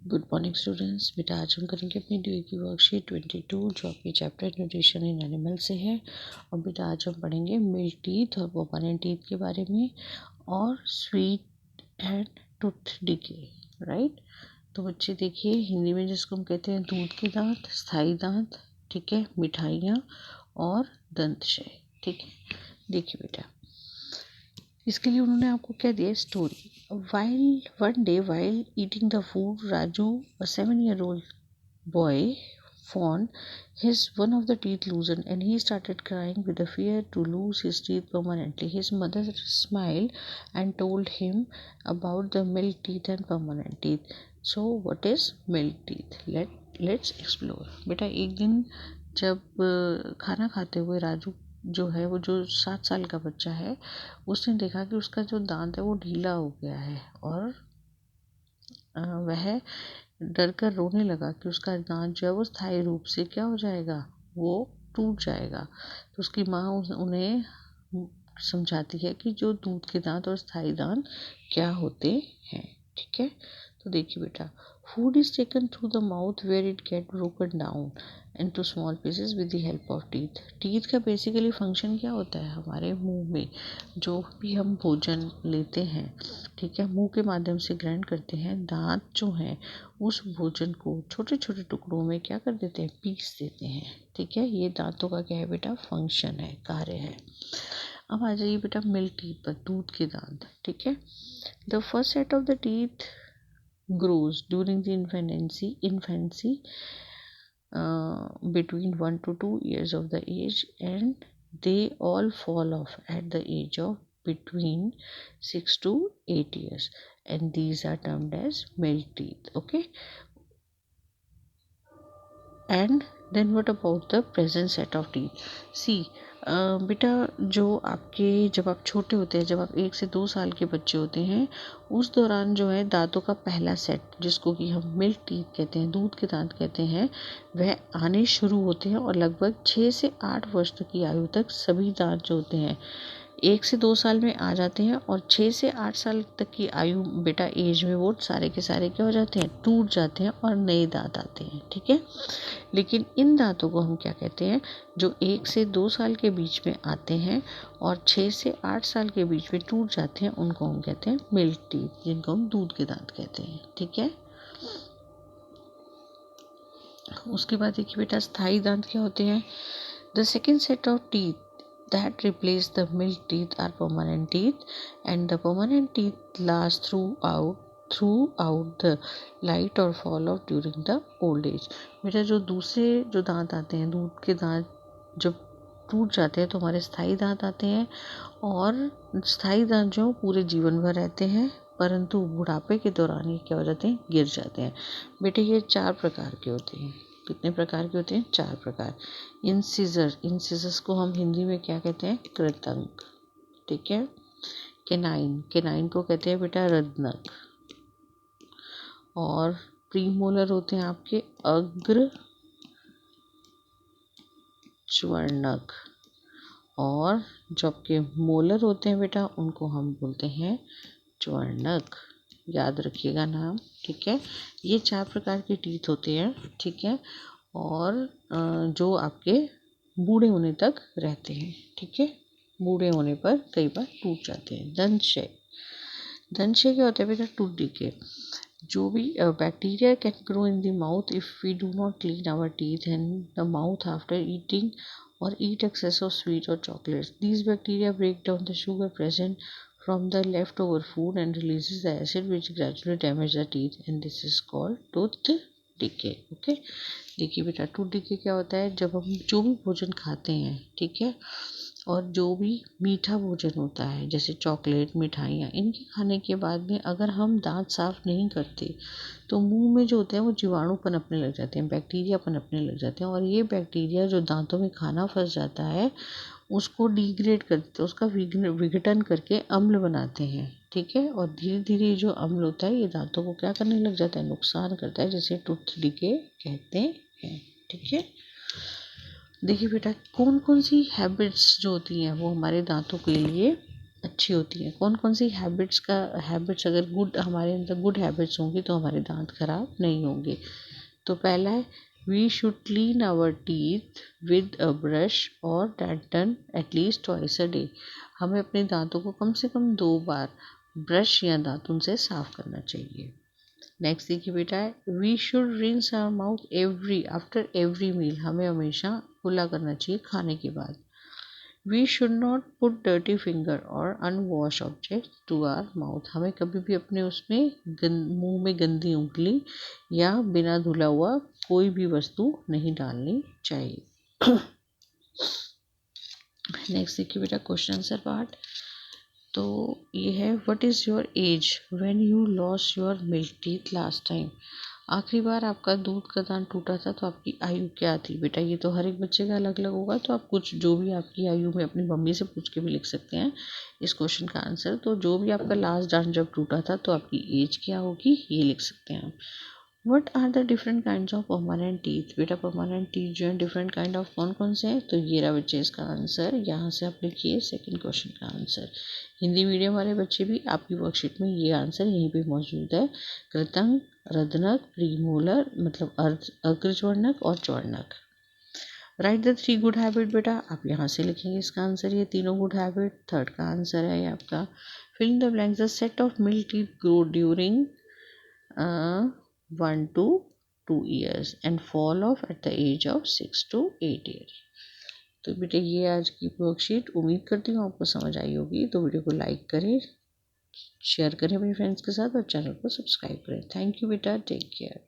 Good morning students. बेटा आज हम करेंगे अपनी ड्यू की वर्कशीट 22 जो आपकी चैप्टर न्यूट्रिशन इन एनिमल से है। और बेटा आज हम पढ़ेंगे मिल्क टीथ और परमानेंट टीथ के बारे में और sweet and tooth decay. Right, तो बच्चे देखिए, हिंदी में जिसको हम कहते हैं दूध के दांत, स्थायी दांत, ठीक है, मिठाइयाँ और दंतशय। ठीक है, देखिए बेटा, इसके लिए उन्होंने आपको क्या दिया, story. While one day while eating the food, Raju, a 7-year-old boy, found his one of the teeth loosened and he started crying with the fear to lose his teeth permanently. His mother smiled and told him about the milk teeth and permanent teeth. So what is milk teeth? Let's explore. बेटा एक दिन जब खाना खाते हुए राजू जो है, वो जो 7 साल का बच्चा है, उसने देखा कि उसका जो दांत है वो ढीला हो गया है और वह डर कर रोने लगा कि उसका दांत जो है वो स्थायी रूप से क्या हो जाएगा, वो टूट जाएगा। तो उसकी माँ उन्हें समझाती है कि जो दूध के दांत और स्थायी दांत क्या होते हैं। ठीक है, तो देखिए बेटा, food is taken through the mouth where it get broken down into small pieces with the help of teeth. Teeth का बेसिकली फंक्शन क्या होता है, हमारे मुंह में जो भी हम भोजन लेते हैं, ठीक है, मुंह के माध्यम से ग्रहण करते हैं, दांत जो हैं उस भोजन को छोटे छोटे टुकड़ों में क्या कर देते हैं, पीस देते हैं। ठीक है, ये दांतों का क्या है बेटा, फंक्शन है, कार्य है। अब आ जाइए बेटा मिल्क टीथ पर, दूध के दांत। ठीक है, the first set of the teeth grows during the infancy between 1 to 2 years of the age, and they all fall off at the age of between 6 to 8 years, and these are termed as milk teeth. Okay, and then what about the present set of teeth? See, बेटा जो आपके, जब आप छोटे होते हैं, जब आप 1 से 2 साल के बच्चे होते हैं, उस दौरान जो है दांतों का पहला सेट, जिसको कि हम मिल्क टीथ कहते हैं, दूध के दांत कहते हैं, वह आने शुरू होते हैं और लगभग 6 से 8 वर्ष तक की आयु तक सभी दांत जो होते हैं 1 से 2 साल में आ जाते हैं और 6 से 8 साल तक की आयु बेटा एज में वो सारे के सारे क्या हो जाते हैं, टूट जाते हैं और नए दांत आते हैं। ठीक है, लेकिन इन दांतों को हम क्या कहते हैं, जो 1 से 2 साल के बीच में आते हैं और 6 से 8 साल के बीच में टूट जाते हैं, उनको हम कहते हैं मिल्क टीथ, जिनको हम दूध के दांत कहते हैं। ठीक है, उसके बाद देखिए बेटा, स्थायी दांत क्या होते हैं। The second set of teeth that replace the milk teeth are permanent teeth, and the permanent teeth last throughout the light or fall off during the old age. बेटा जो दूसरे जो दांत आते हैं, दूध के दांत जब टूट जाते हैं तो हमारे स्थायी दांत आते हैं, और स्थायी दांत जो पूरे जीवन भर रहते हैं, परंतु बुढ़ापे के दौरान ये क्या हो जाते हैं, गिर जाते हैं। बेटे ये 4 प्रकार के होते हैं। कितने प्रकार के होते हैं, 4 प्रकार। इंसिजर्स को हम हिंदी में क्या कहते हैं, कृतंक। ठीक है, केनाइन को कहते हैं बेटा रत्नक, और प्रीमोलर होते हैं आपके अग्र च्वर्णक, और जो आपके मोलर होते हैं बेटा उनको हम बोलते हैं च्वर्णक। याद रखिएगा नाम। ठीक है, ये 4 प्रकार के टीथ होते हैं। ठीक है, और जो आपके बूढ़े होने तक रहते हैं। ठीक है, बूढ़े होने पर कई बार टूट जाते हैं। दंतशय क्या होता है बेटा, टूथ डिके। जो भी bacteria can grow in the mouth if we do not clean our teeth and the mouth after eating or eat excess of sweet or chocolates. These bacteria break down the sugar present from the leftover food and releases the acid which gradually damage the teeth, and this is called tooth decay. Okay, देखिए बेटा, tooth decay क्या होता है, जब हम जो भी भोजन खाते हैं, ठीक है, और जो भी मीठा भोजन होता है जैसे चॉकलेट, मिठाइयाँ, इनके खाने के बाद में अगर हम दांत साफ नहीं करते तो मुंह में जो होते हैं वो जीवाणु पनपने लग जाते हैं, बैक्टीरिया पनपने लग जाते हैं, और ये बैक्टीरिया जो दांतों में खाना फंस जाता है उसको डिग्रेड कर देते हैं, उसका विघटन करके अम्ल बनाते हैं। ठीक है, और धीरे धीरे जो अम्ल होता है ये दांतों को क्या करने लग जाता है, नुकसान करता है, जिसे टूथ डिके कहते हैं। ठीक है, देखिए बेटा, कौन कौन सी हैबिट्स जो होती हैं वो हमारे दांतों के लिए अच्छी होती हैं। कौन कौन सी हैबिट्स अगर हमारे अंदर गुड हैबिट्स होंगी तो हमारे दांत खराब नहीं होंगे। तो पहला है, we should clean our teeth with a brush और डेंटन एटलीस्ट ट्वाइस अ डे। हमें अपने दांतों को कम से कम 2 बार ब्रश या दातुन से साफ करना चाहिए। नेक्स्ट देखिए बेटा है, we should rinse our mouth after every meal. हमें हमेशा कुल्ला करना चाहिए खाने के बाद। We should not put dirty finger और unwash object to our mouth. हमें कभी भी अपने मुंह में गंदी उंगली या बिना धुला हुआ कोई भी वस्तु नहीं डालनी चाहिए। नेक्स्ट देखिए बेटा क्वेश्चन आंसर पार्ट। तो ये है, what is your age when you loss your milk teeth last time. आखिरी बार आपका दूध का दांत टूटा था तो आपकी आयु क्या थी। बेटा ये तो हर एक बच्चे का अलग अलग होगा, तो आप कुछ जो भी आपकी आयु में अपनी मम्मी से पूछ के भी लिख सकते हैं इस क्वेश्चन का आंसर। तो जो भी आपका लास्ट दांत जब टूटा था तो आपकी एज क्या होगी ये लिख सकते हैं आप। What are the different kinds of permanent teeth. बेटा परमानेंट टीथ जो है डिफरेंट काइंड ऑफ कौन कौन से हैं, तो ये रहा बच्चे इसका आंसर। यहाँ से आप लिखिए सेकंड क्वेश्चन का आंसर। हिंदी मीडियम वाले बच्चे भी आपकी वर्कशीट में ये आंसर यहीं पे मौजूद है। कृतंक, रदनक, प्रीमोलर मतलब अग्रज्वर्णक और ज्वर्णक। Write the 3 good habit. बेटा आप यहाँ से लिखेंगे इसका आंसर, ये तीनों गुड हैबिट। थर्ड का आंसर है ये आपका, fill in the blanks, the set of milk teeth grow during 1 to 2 years and fall off at the age of 6 to 8 years। तो बेटा ये आज की वर्कशीट उम्मीद करती हूँ आपको समझ आई होगी। तो वीडियो को लाइक करें, शेयर करें अपने फ्रेंड्स के साथ और चैनल को सब्सक्राइब करें। थैंक यू बेटा, टेक केयर।